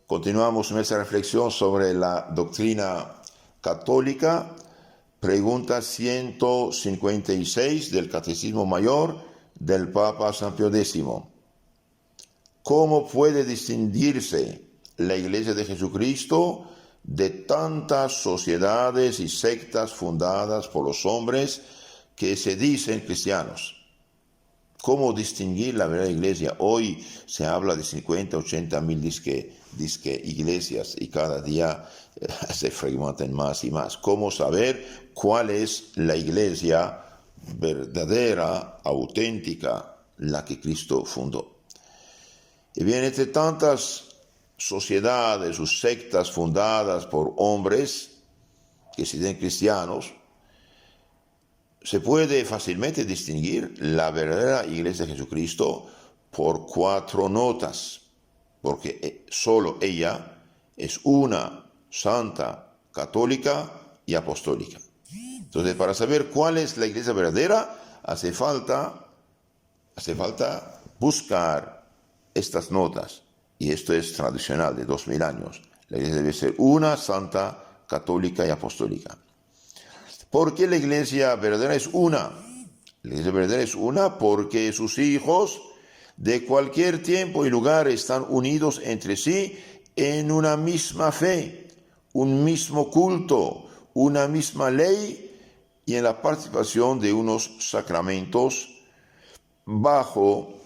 Continuamos nuestra reflexión sobre la doctrina católica. Pregunta 156 del Catecismo Mayor del Papa San Pío X. ¿Cómo puede distinguirse la Iglesia de Jesucristo de tantas sociedades y sectas fundadas por los hombres que se dicen cristianos? ¿Cómo distinguir la verdadera iglesia? Hoy se habla de 50, 80 mil disque iglesias y cada día se fragmentan más y más. ¿Cómo saber cuál es la iglesia verdadera, auténtica, la que Cristo fundó? Y bien, entre tantas sociedades o sectas fundadas por hombres que se dicen cristianos, se puede fácilmente distinguir la verdadera Iglesia de Jesucristo por 4 notas, porque solo ella es una, santa, católica y apostólica. Entonces, para saber cuál es la Iglesia verdadera, hace falta buscar estas notas, y esto es tradicional de 2000 años. La Iglesia debe ser una, santa, católica y apostólica. ¿Por qué la iglesia verdadera es una? La iglesia verdadera es una porque sus hijos de cualquier tiempo y lugar están unidos entre sí en una misma fe, un mismo culto, una misma ley y en la participación de unos sacramentos bajo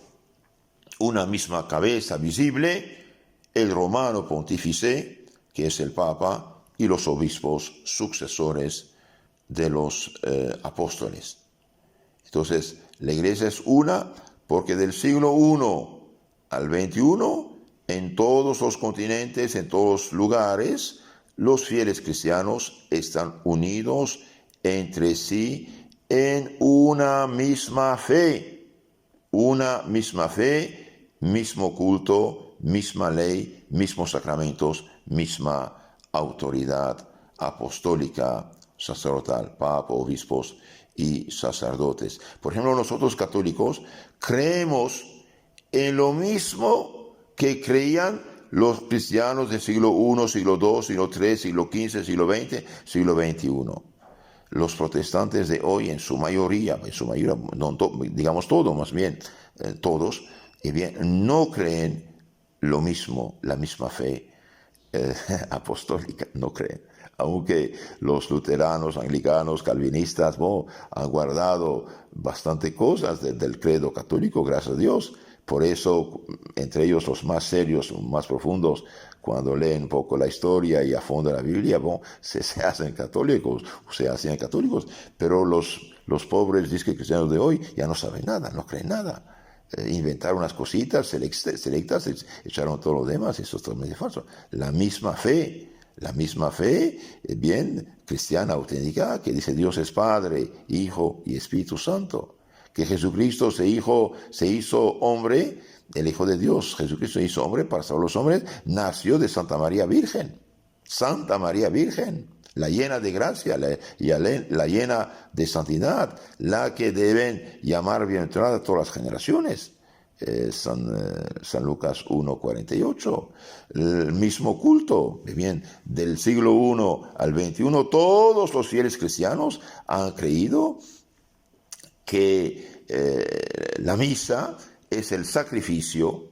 una misma cabeza visible, el romano pontífice, que es el Papa, y los obispos sucesores de los apóstoles. Entonces, la iglesia es una porque del siglo I al XXI, en todos los continentes, en todos los lugares, los fieles cristianos están unidos entre sí en una misma fe, mismo culto, misma ley, mismos sacramentos, misma autoridad apostólica, sacerdotal, papa, obispos y sacerdotes. Por ejemplo, nosotros católicos creemos en lo mismo que creían los cristianos del siglo I, siglo II, siglo III, siglo XV, siglo XX, siglo XXI. Los protestantes de hoy, en su mayoría, no, digamos todo, más bien todos, no creen lo mismo, la misma fe apostólica, no creen. Aunque los luteranos, anglicanos, calvinistas han guardado bastante cosas del credo católico, gracias a Dios. Por eso, entre ellos los más serios, más profundos, cuando leen un poco la historia y a fondo la Biblia, se hacen católicos, pero los pobres disque cristianos de hoy ya no saben nada, no creen nada. Inventaron unas cositas selectas, echaron todo lo demás, eso es totalmente falso. La misma fe, bien, cristiana, auténtica, que dice Dios es Padre, Hijo y Espíritu Santo. Que Jesucristo se hizo hombre, el Hijo de Dios, Jesucristo se hizo hombre para salvar a los hombres, nació de Santa María Virgen, la llena de gracia, la llena de santidad, la que deben llamar bienaventurada a todas las generaciones. San Lucas 1:48, el mismo culto, bien, del siglo I al XXI, todos los fieles cristianos han creído que la misa es el sacrificio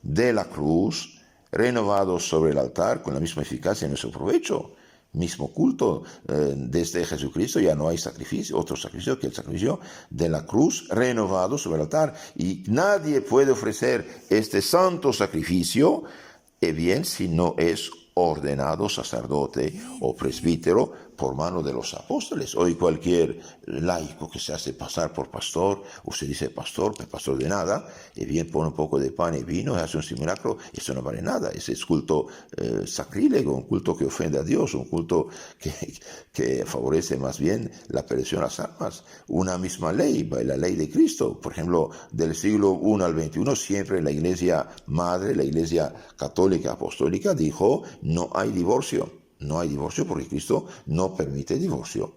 de la cruz, renovado sobre el altar con la misma eficacia en nuestro provecho. Mismo culto, desde Jesucristo ya no hay otro sacrificio que el sacrificio de la cruz renovado sobre el altar. Y nadie puede ofrecer este santo sacrificio, bien, si no es ordenado sacerdote o presbítero por mano de los apóstoles. Hoy cualquier laico que se hace pasar por pastor, usted dice pastor de nada, y bien pone un poco de pan y vino y hace un simulacro, eso no vale nada. Ese es culto sacrílego, un culto que ofende a Dios, un culto que favorece más bien la perdición de las almas. Una misma ley, la ley de Cristo, por ejemplo, del siglo I al XXI, siempre la iglesia madre, la iglesia católica apostólica dijo no hay divorcio porque Cristo no permite divorcio.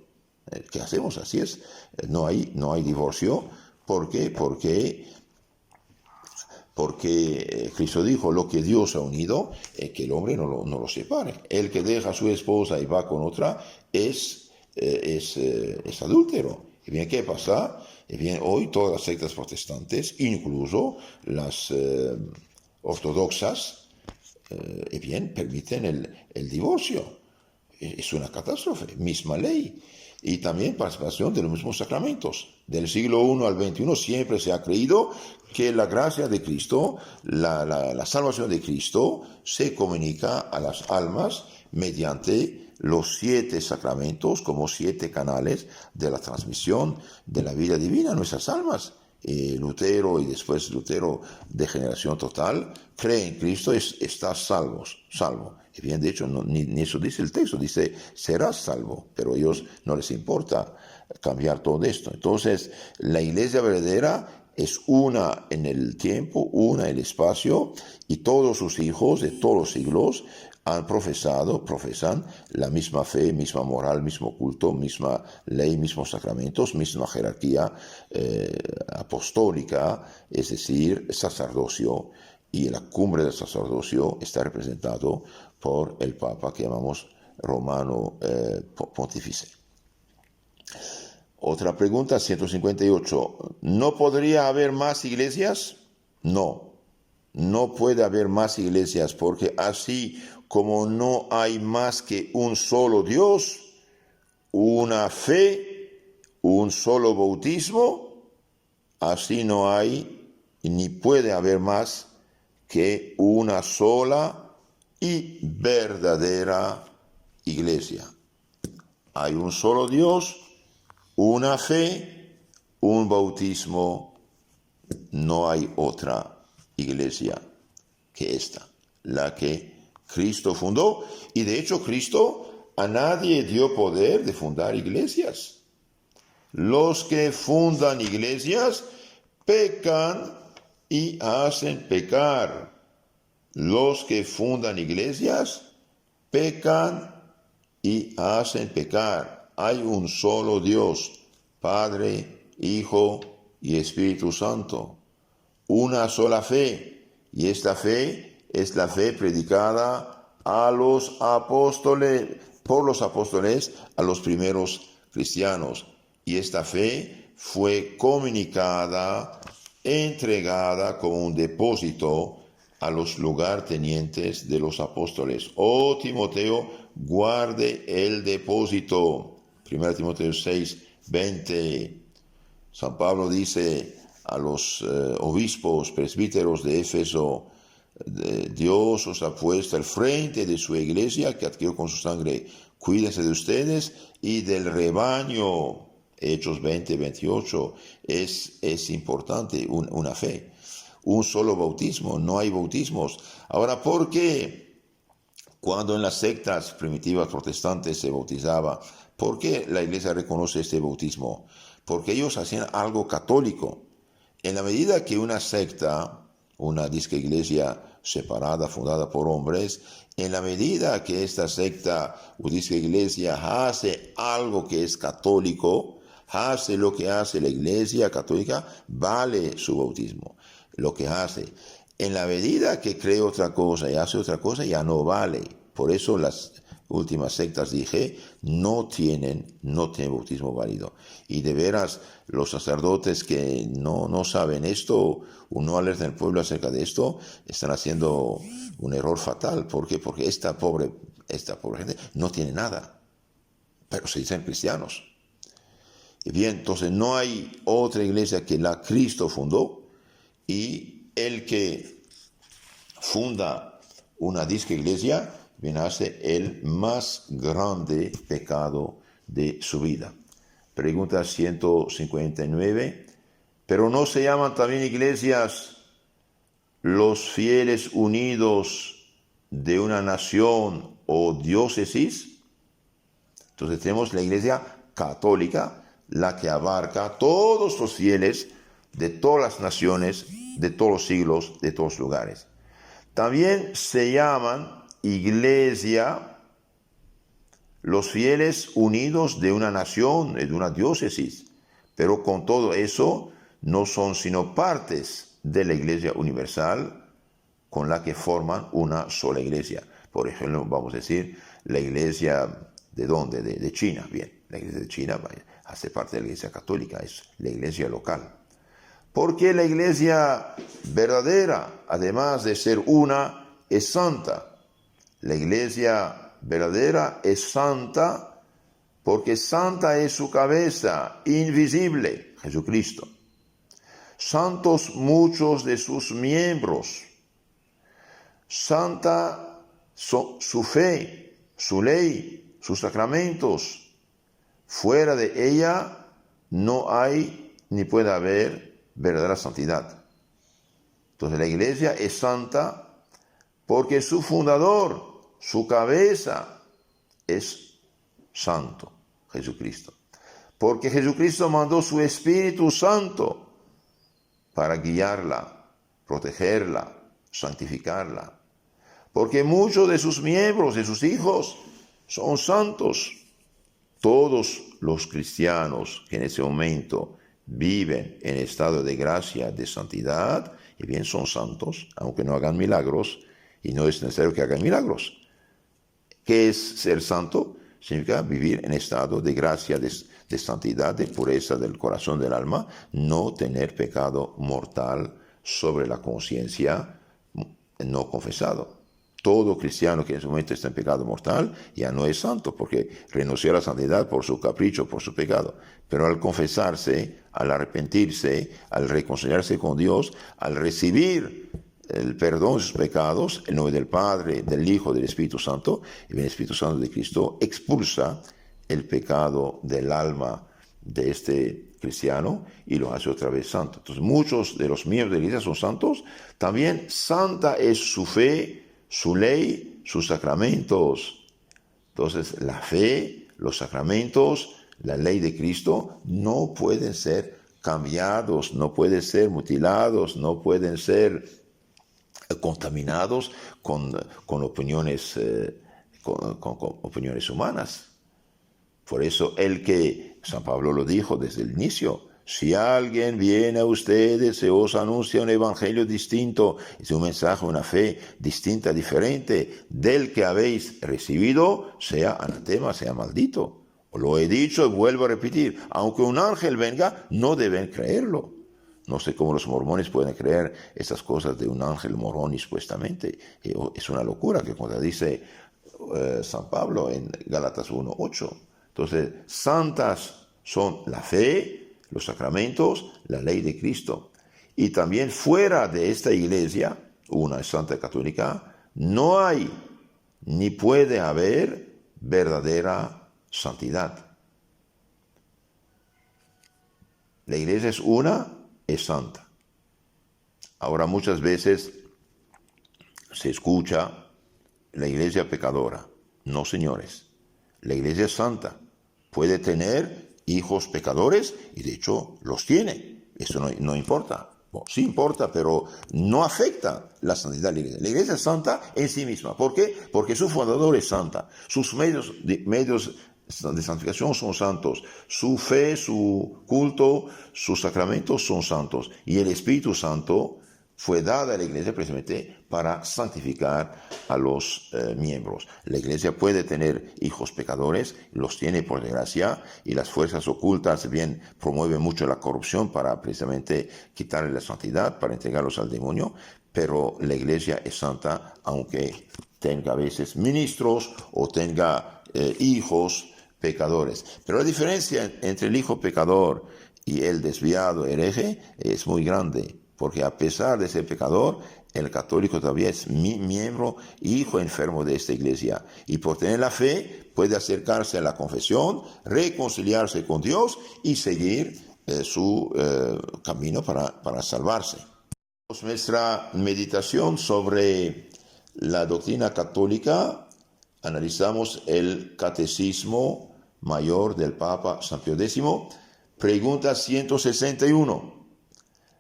¿Qué hacemos? Así es, no hay divorcio. ¿Por qué? Porque porque Cristo dijo, lo que Dios ha unido, que el hombre no lo separe. El que deja a su esposa y va con otra es adúltero. Y bien, ¿qué pasa? Y bien, hoy todas las sectas protestantes, incluso las ortodoxas, y bien, permiten el divorcio. Es una catástrofe, misma ley. Y también participación de los mismos sacramentos. Del siglo I al XXI siempre se ha creído que la gracia de Cristo, la salvación de Cristo, se comunica a las almas mediante los 7 sacramentos como 7 canales de la transmisión de la vida divina a nuestras almas. Lutero y después Lutero de generación total cree en Cristo, está salvo. Y bien, de hecho, ni eso dice el texto, dice serás salvo, pero a ellos no les importa cambiar todo esto. Entonces, la iglesia verdadera es una en el tiempo, una en el espacio, y todos sus hijos de todos los siglos profesan la misma fe, misma moral, mismo culto, misma ley, mismos sacramentos, misma jerarquía apostólica, es decir, sacerdocio, y la cumbre del sacerdocio está representado por el Papa que llamamos Romano Pontífice. Otra pregunta, 158. ¿No podría haber más iglesias? No puede haber más iglesias, porque así como no hay más que un solo Dios, una fe, un solo bautismo, así no hay ni puede haber más que una sola y verdadera iglesia. Hay un solo Dios, una fe, un bautismo, no hay otra iglesia que esta, la que Cristo fundó. Y de hecho Cristo a nadie dio poder de fundar iglesias. Los que fundan iglesias pecan y hacen pecar. Los que fundan iglesias pecan y hacen pecar. Hay un solo Dios, Padre, Hijo y Espíritu Santo. Una sola fe, y esta fe es la fe predicada a los apóstoles, por los apóstoles a los primeros cristianos. Y esta fe fue comunicada, entregada como un depósito a los lugartenientes de los apóstoles. Oh Timoteo, guarde el depósito. 1 Timoteo 6, 20. San Pablo dice a los obispos, presbíteros de Éfeso, Dios os ha puesto al frente de su iglesia que adquirió con su sangre. Cuídense de ustedes y del rebaño. Hechos 20, 28. Es importante una fe. Un solo bautismo, no hay bautismos. Ahora, ¿por qué cuando en las sectas primitivas protestantes se bautizaba, por qué la iglesia reconoce este bautismo? Porque ellos hacían algo católico. En la medida que una secta, una disque iglesia separada, fundada por hombres, en la medida que esta secta o disque iglesia hace algo que es católico, hace lo que hace la iglesia católica, vale su bautismo. Lo que hace. En la medida que cree otra cosa y hace otra cosa, ya no vale. Por eso las últimas sectas, dije, no tienen bautismo válido. Y de veras, los sacerdotes que no saben esto o no alertan al pueblo acerca de esto, están haciendo un error fatal. ¿Por qué? Porque esta pobre gente no tiene nada, pero se dicen cristianos. Y bien, entonces no hay otra iglesia que la Cristo fundó, y el que funda una disque iglesia bien hace el más grande pecado de su vida. Pregunta 159. ¿Pero no se llaman también iglesias los fieles unidos de una nación o diócesis? Entonces tenemos la iglesia católica, la que abarca todos los fieles de todas las naciones, de todos los siglos, de todos los lugares. También se llaman iglesia los fieles unidos de una nación, de una diócesis, pero con todo eso no son sino partes de la Iglesia universal con la que forman una sola iglesia. Por ejemplo, vamos a decir, la iglesia ¿de dónde? De China. Bien, la iglesia de China hace parte de la iglesia católica, es la iglesia local. Porque la iglesia verdadera, además de ser una, es santa. La iglesia verdadera es santa porque santa es su cabeza, invisible, Jesucristo. Santos muchos de sus miembros. Santa su fe, su ley, sus sacramentos. Fuera de ella no hay ni puede haber verdadera santidad. Entonces la iglesia es santa porque su fundador, su cabeza, es santo, Jesucristo. Porque Jesucristo mandó su Espíritu Santo para guiarla, protegerla, santificarla. Porque muchos de sus miembros, de sus hijos, son santos. Todos los cristianos que en ese momento viven en estado de gracia, de santidad, y bien son santos, aunque no hagan milagros, y no es necesario que hagan milagros. ¿Qué es ser santo? Significa vivir en estado de gracia, de santidad, de pureza del corazón, del alma, no tener pecado mortal sobre la conciencia no confesado. Todo cristiano que en ese momento está en pecado mortal ya no es santo porque renunció a la santidad por su capricho, por su pecado. Pero al confesarse, al arrepentirse, al reconciliarse con Dios, al recibir el perdón de sus pecados, en nombre del Padre, del Hijo, del Espíritu Santo, y el Espíritu Santo de Cristo expulsa el pecado del alma de este cristiano y lo hace otra vez santo. Entonces muchos de los miembros de la iglesia son santos. También santa es su fe, su ley, sus sacramentos. Entonces la fe, los sacramentos, la ley de Cristo no pueden ser cambiados, no pueden ser mutilados, no pueden ser contaminados con opiniones, con opiniones humanas. Por eso San Pablo lo dijo desde el inicio, si alguien viene a ustedes y os anuncia un evangelio distinto, es un mensaje, una fe distinta, diferente del que habéis recibido, sea anatema, sea maldito. Lo he dicho y vuelvo a repetir, aunque un ángel venga, no deben creerlo. No sé cómo los mormones pueden creer esas cosas de un ángel moroni supuestamente. Es una locura que cuando dice San Pablo en Gálatas 1:8. Entonces, santas son la fe, los sacramentos, la ley de Cristo. Y también fuera de esta iglesia, una santa católica, no hay ni puede haber verdadera santidad. La iglesia es una, es santa. Ahora muchas veces se escucha la iglesia pecadora. No, señores. La iglesia es santa. Puede tener hijos pecadores y de hecho los tiene. Eso no importa. Bueno, sí importa, pero no afecta la santidad de la iglesia. La iglesia es santa en sí misma. ¿Por qué? Porque su fundador es santa. Sus medios de santificación son santos. Su fe, su culto, sus sacramentos son santos. Y el Espíritu Santo fue dada a la iglesia precisamente para santificar a los miembros. La iglesia puede tener hijos pecadores, los tiene por desgracia, y las fuerzas ocultas bien promueven mucho la corrupción para precisamente quitarle la santidad, para entregarlos al demonio, pero la iglesia es santa aunque tenga a veces ministros o tenga hijos pecadores. Pero la diferencia entre el hijo pecador y el desviado hereje es muy grande. Porque a pesar de ser pecador, el católico todavía es miembro, hijo enfermo de esta iglesia. Y por tener la fe, puede acercarse a la confesión, reconciliarse con Dios y seguir su camino para salvarse. Nuestra meditación sobre la doctrina católica, analizamos el Catecismo Mayor del Papa San Pío X, pregunta 161.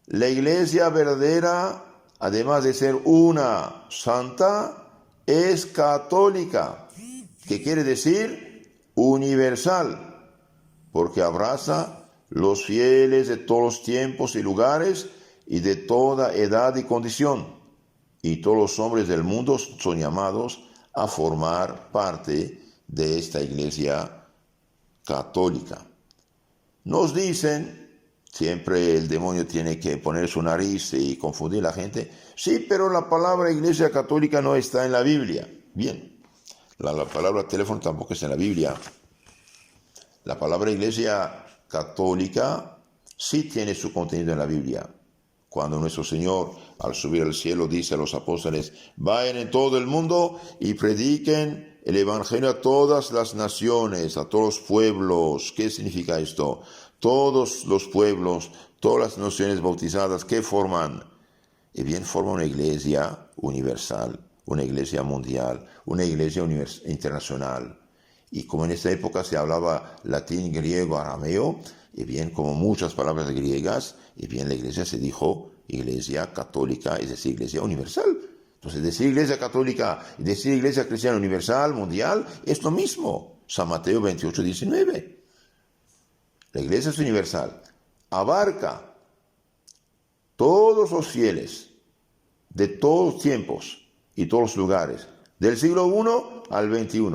La iglesia verdadera, además de ser una santa, es católica, que quiere decir universal, porque abraza los fieles de todos los tiempos y lugares y de toda edad y condición. Y todos los hombres del mundo son llamados a formar parte de esta iglesia católica. Nos dicen, siempre el demonio tiene que poner su nariz y confundir a la gente, sí, pero la palabra iglesia católica no está en la Biblia. Bien, la palabra teléfono tampoco está en la Biblia. La palabra iglesia católica sí tiene su contenido en la Biblia. Cuando nuestro Señor, al subir al cielo, dice a los apóstoles, vayan en todo el mundo y prediquen el evangelio a todas las naciones, a todos los pueblos. ¿Qué significa esto? Todos los pueblos, todas las naciones bautizadas, ¿qué forman? Y bien, forman una iglesia universal, una iglesia mundial, una iglesia internacional. Y como en esta época se hablaba latín, griego, arameo, y bien, como muchas palabras griegas, y bien, la iglesia se dijo iglesia católica, es decir, iglesia universal. Entonces, decir iglesia católica y decir iglesia cristiana universal, mundial, es lo mismo. San Mateo 28, 19. La iglesia es universal. Abarca todos los fieles de todos los tiempos y todos los lugares, del siglo I al XXI.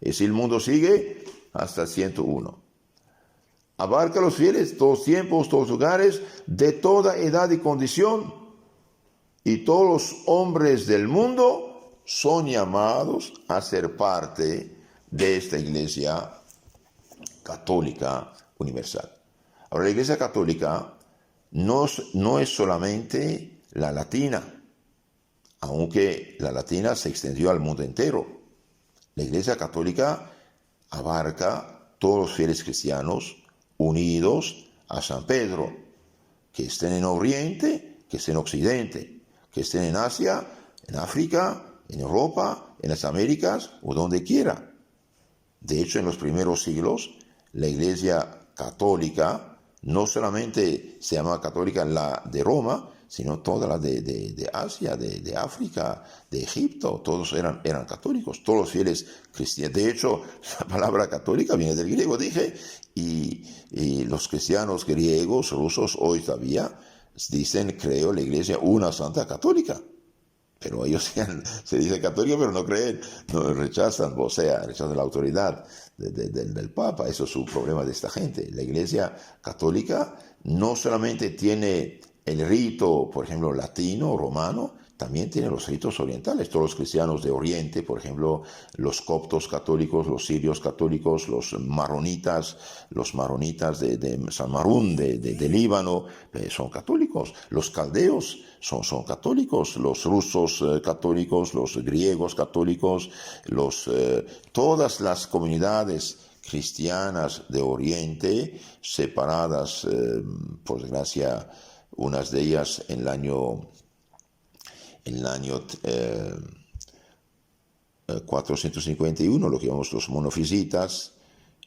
Es decir, el mundo sigue hasta el 101. Abarca a los fieles, todos tiempos, todos lugares, de toda edad y condición. Y todos los hombres del mundo son llamados a ser parte de esta iglesia católica universal. Ahora, la iglesia católica no es solamente la latina, aunque la latina se extendió al mundo entero. La iglesia católica abarca todos los fieles cristianos unidos a San Pedro, que estén en Oriente, que estén en Occidente, que estén en Asia, en África, en Europa, en las Américas o donde quiera. De hecho, en los primeros siglos, la iglesia católica no solamente se llamaba católica la de Roma, sino toda la de Asia, de África, de Egipto, todos eran católicos, todos los fieles cristianos. De hecho, la palabra católica viene del griego, dije, y los cristianos griegos, rusos, hoy todavía dicen, creo, la iglesia una santa católica. Pero ellos se dice católica, pero no creen, no rechazan, o sea, rechazan la autoridad del Papa. Eso es un problema de esta gente. La iglesia católica no solamente tiene el rito, por ejemplo, latino, romano, también tiene los ritos orientales. Todos los cristianos de Oriente, por ejemplo, los coptos católicos, los sirios católicos, los maronitas de San Marún, de Líbano, son católicos. Los caldeos son católicos, los rusos católicos, los griegos católicos, todas las comunidades cristianas de Oriente, separadas, por desgracia, unas de ellas en el año 451, lo que llamamos los monofisitas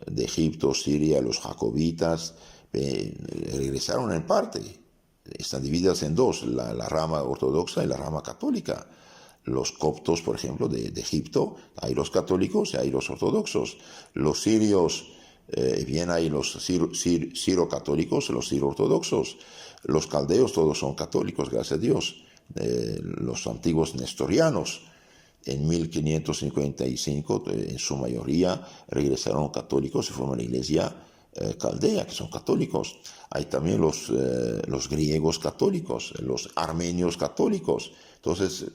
de Egipto, Siria, los jacobitas, regresaron en parte. Están divididas en dos, la rama ortodoxa y la rama católica. Los coptos, por ejemplo, de Egipto, hay los católicos y hay los ortodoxos. Los sirios, bien hay los siro-católicos, los siro-ortodoxos. Los caldeos todos son católicos, gracias a Dios. Los antiguos nestorianos, en 1555, en su mayoría, regresaron católicos y forman la iglesia caldea, que son católicos. Hay también los griegos católicos, los armenios católicos. Entonces,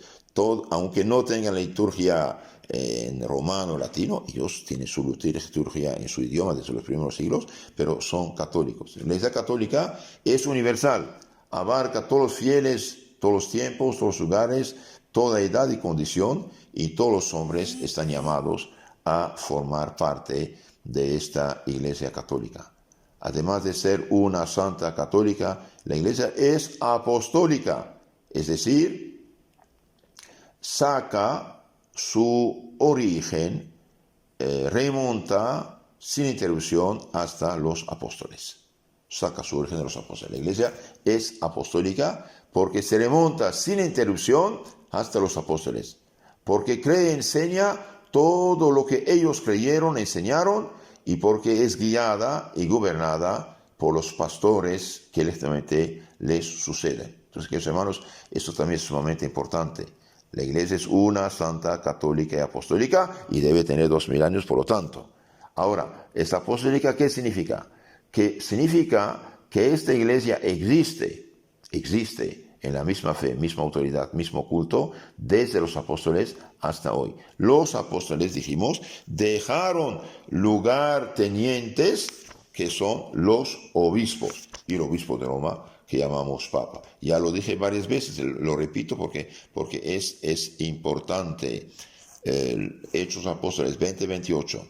aunque no tengan la liturgia en romano, latino, ellos tienen su liturgia en su idioma desde los primeros siglos, pero son católicos. La iglesia católica es universal, abarca a todos los fieles, todos los tiempos, todos los lugares, toda edad y condición, y todos los hombres están llamados a formar parte de esta iglesia católica. Además de ser una santa católica, la iglesia es apostólica, es decir, saca su origen, remonta sin interrupción hasta los apóstoles. Saca su origen de los apóstoles. La iglesia es apostólica porque se remonta sin interrupción hasta los apóstoles. Porque cree, enseña todo lo que ellos creyeron, enseñaron, y porque es guiada y gobernada por los pastores que electamente les suceden. Entonces, queridos hermanos, esto también es sumamente importante. La iglesia es una, santa, católica y apostólica, y debe tener 2000 años, por lo tanto. Ahora, ¿esta apostólica qué significa? Que significa que esta iglesia existe en la misma fe, misma autoridad, mismo culto, desde los apóstoles hasta hoy. Los apóstoles, dijimos, dejaron lugartenientes que son los obispos, y el obispo de Roma que llamamos Papa. Ya lo dije varias veces, lo repito porque es importante. Hechos Apóstoles 20-28.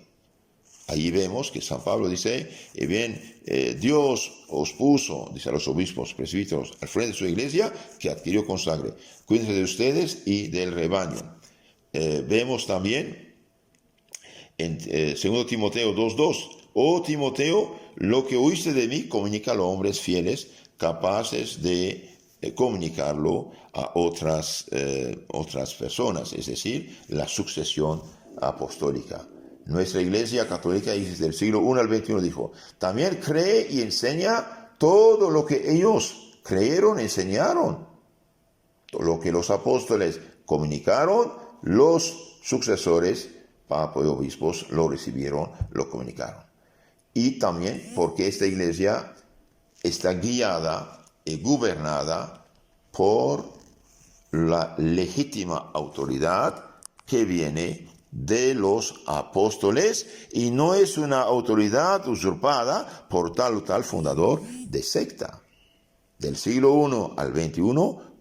Ahí vemos que San Pablo dice, Dios os puso, dice a los obispos, presbíteros, al frente de su iglesia, que adquirió con sangre. Cuídense de ustedes y del rebaño. Vemos también en 2 Timoteo 2:2, oh Timoteo, lo que oíste de mí, comunícalo a hombres fieles, capaces de comunicarlo a otras personas, es decir, la sucesión apostólica. Nuestra iglesia católica desde el siglo I al XXI dijo, también cree y enseña todo lo que ellos creyeron, enseñaron. Lo que los apóstoles comunicaron, los sucesores, papa y obispos, lo recibieron, lo comunicaron. Y también porque esta iglesia está guiada y gobernada por la legítima autoridad que viene de los apóstoles y no es una autoridad usurpada por tal o tal fundador de secta. Del siglo I al XXI,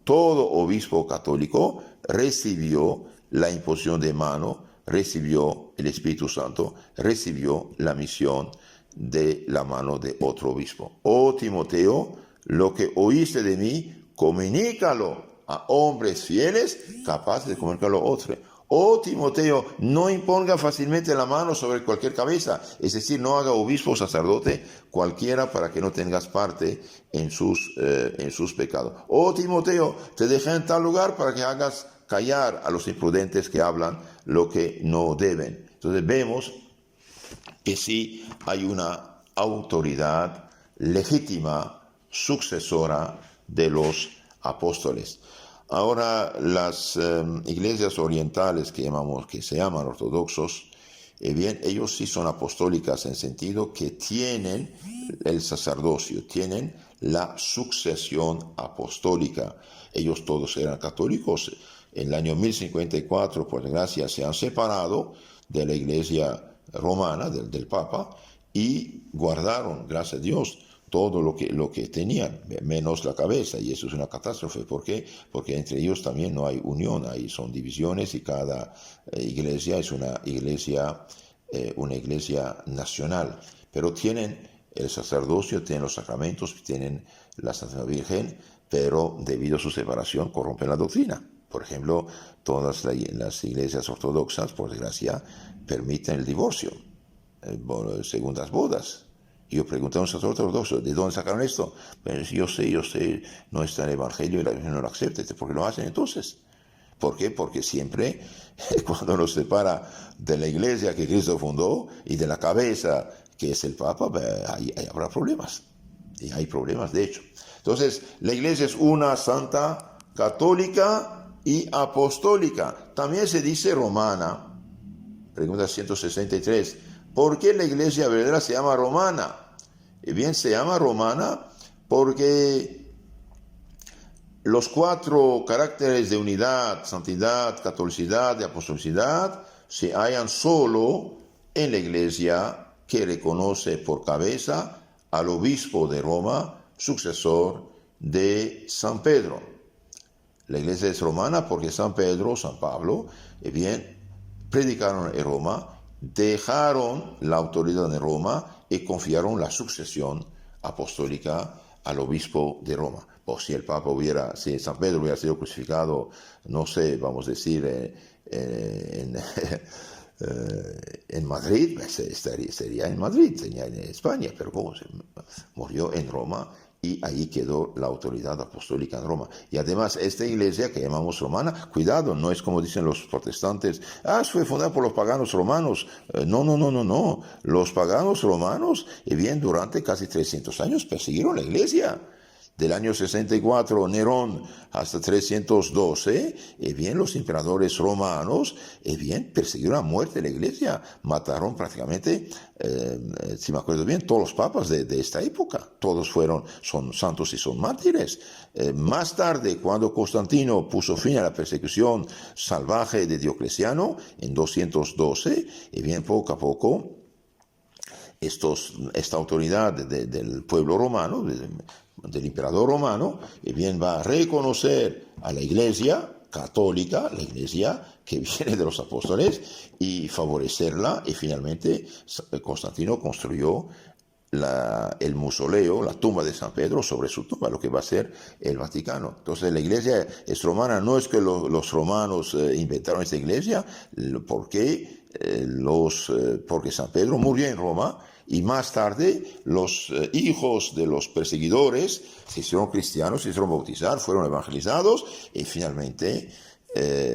todo obispo católico recibió la imposición de mano, recibió el Espíritu Santo, recibió la misión de la mano de otro obispo. Oh Timoteo, lo que oíste de mí, comunícalo a hombres fieles capaces de comunicarlo a otros. Oh Timoteo, no imponga fácilmente la mano sobre cualquier cabeza, es decir, no haga obispo o sacerdote cualquiera para que no tengas parte en sus pecados. Oh Timoteo, te dejé en tal lugar para que hagas callar a los imprudentes que hablan lo que no deben. Entonces vemos que sí hay una autoridad legítima, sucesora de los apóstoles. Ahora, las iglesias orientales que se llaman ortodoxos, ellos sí son apostólicas en sentido que tienen el sacerdocio, tienen la sucesión apostólica. Ellos todos eran católicos. En el año 1054, por desgracia, se han separado de la iglesia romana, del Papa, y guardaron, gracias a Dios, todo lo que tenían, menos la cabeza, y eso es una catástrofe. ¿Por qué? Porque entre ellos también no hay unión, ahí son divisiones y cada iglesia es una iglesia nacional, pero tienen el sacerdocio, tienen los sacramentos, tienen la Santa Virgen, pero debido a su separación corrompen la doctrina. Por ejemplo, todas las iglesias ortodoxas, por desgracia, permiten el divorcio, segundas bodas. Y yo pregunté a un sacerdote ortodoxo, ¿de dónde sacaron esto? Pues yo sé, no está en el Evangelio y la Biblia no lo acepta. ¿Por qué lo hacen entonces? ¿Por qué? Porque siempre, cuando nos separa de la iglesia que Cristo fundó y de la cabeza que es el Papa, ahí habrá problemas. Y hay problemas, de hecho. Entonces, la iglesia es una, santa, católica y apostólica. También se dice romana. Pregunta 163. ¿Por qué la iglesia verdadera se llama romana? Se llama romana porque los 4 caracteres de unidad, santidad, catolicidad y apostolicidad se hallan solo en la iglesia que reconoce por cabeza al obispo de Roma, sucesor de San Pedro. La iglesia es romana porque San Pedro, San Pablo, predicaron en Roma, dejaron la autoridad en Roma y confiaron la sucesión apostólica al obispo de Roma. O si si San Pedro hubiera sido crucificado, no sé, vamos a decir, en Madrid, sería en Madrid, sería en España, pero murió en Roma y ahí quedó la autoridad apostólica en Roma. Y además, esta iglesia que llamamos romana, cuidado, no es como dicen los protestantes, fue fundada por los paganos romanos. No. Los paganos romanos, durante casi 300 años persiguieron la iglesia. del año 64, Nerón, hasta 312, bien, los emperadores romanos, bien, persiguieron a muerte la iglesia, mataron prácticamente, si me acuerdo bien, todos los papas de esta época, todos son santos y son mártires. Más tarde, cuando Constantino puso fin a la persecución salvaje de Diocleciano, en 212, bien, poco a poco, esta autoridad del pueblo romano, del emperador romano, bien va a reconocer a la iglesia católica, la iglesia que viene de los apóstoles, y favorecerla, y finalmente Constantino construyó el mausoleo, la tumba de San Pedro sobre su tumba, lo que va a ser el Vaticano. Entonces la iglesia es romana, no es que los romanos inventaron esta iglesia, porque San Pedro murió en Roma, y más tarde los hijos de los perseguidores se hicieron cristianos, se hicieron bautizar, fueron evangelizados, y finalmente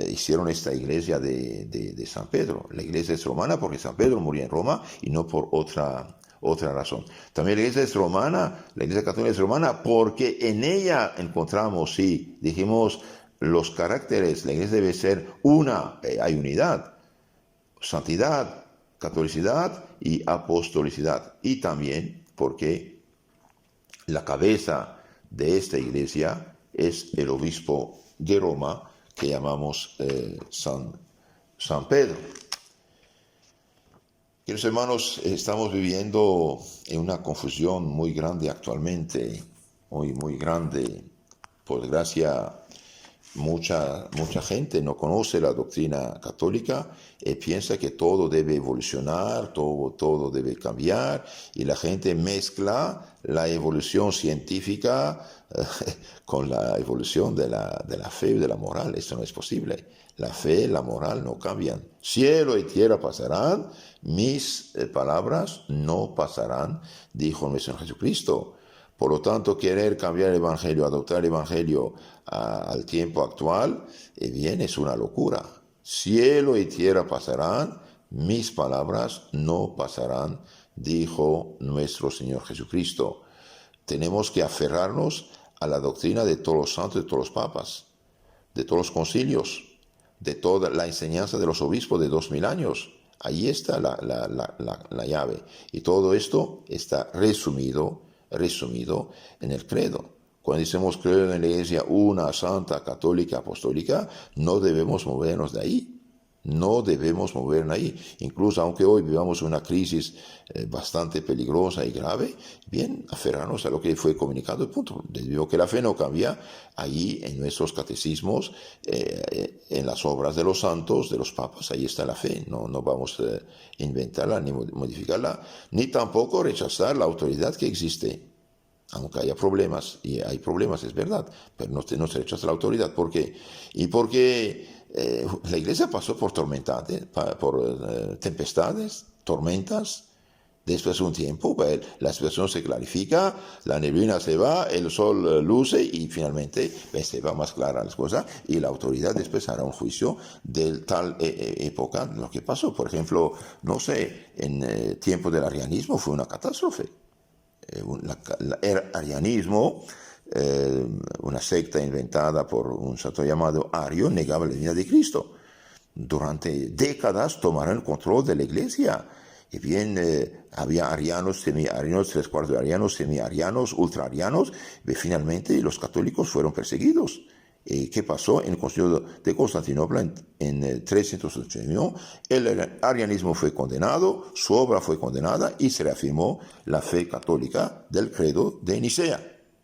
hicieron esta iglesia de San Pedro. La iglesia es romana porque San Pedro murió en Roma y no por otra razón. También la iglesia es romana, la iglesia católica es romana porque en ella encontramos, sí, dijimos, los caracteres. La iglesia debe ser una, hay unidad, santidad, catolicidad y apostolicidad. Y también porque la cabeza de esta iglesia es el obispo de Roma, que llamamos San Pedro. Queridos hermanos, estamos viviendo en una confusión muy grande actualmente, muy grande. Por desgracia, mucha gente no conoce la doctrina católica y piensa que todo debe evolucionar, todo debe cambiar, y la gente mezcla la evolución científica con la evolución de la fe y de la moral. Eso no es posible. La fe y la moral no cambian. Cielo y tierra pasarán, mis palabras no pasarán, dijo nuestro Señor Jesucristo. Por lo tanto, querer cambiar el Evangelio, adoptar el Evangelio al tiempo actual, bien, es una locura. Cielo y tierra pasarán, mis palabras no pasarán, dijo nuestro Señor Jesucristo. Tenemos que aferrarnos a la doctrina de todos los santos, de todos los papas, de todos los concilios, de toda la enseñanza de los obispos de 2000 años. Ahí está la llave. Y todo esto está resumido en el credo. Cuando decimos credo en la iglesia una, santa, católica, apostólica, no debemos movernos de ahí. No debemos movernos ahí. Incluso aunque hoy vivamos una crisis bastante peligrosa y grave, bien, aferrarnos a lo que fue comunicado, punto. Debido a que la fe no cambia, ahí en nuestros catecismos, en las obras de los santos, de los papas, ahí está la fe. No vamos a inventarla ni modificarla, ni tampoco rechazar la autoridad que existe. Aunque haya problemas, y hay problemas, es verdad, pero no se rechaza la autoridad. ¿Por qué? Y porque la iglesia pasó por tempestades, tormentas. Después de un tiempo, la situación se clarifica, la neblina se va, el sol luce y finalmente se va más clara las cosas, y la autoridad después hará un juicio de tal época. Lo que pasó, por ejemplo, no sé, en tiempo del arrianismo fue una catástrofe. El arianismo, una secta inventada por un santo llamado Ario, negaba la divinidad de Cristo. Durante décadas tomaron el control de la iglesia. Y bien, había arianos, semi-arianos, tres cuartos de arianos, semi-arianos, ultra-arianos, y finalmente los católicos fueron perseguidos. ¿Qué pasó? En el concilio de Constantinopla en 381, el arianismo fue condenado, su obra fue condenada y se reafirmó la fe católica del credo de Nicea.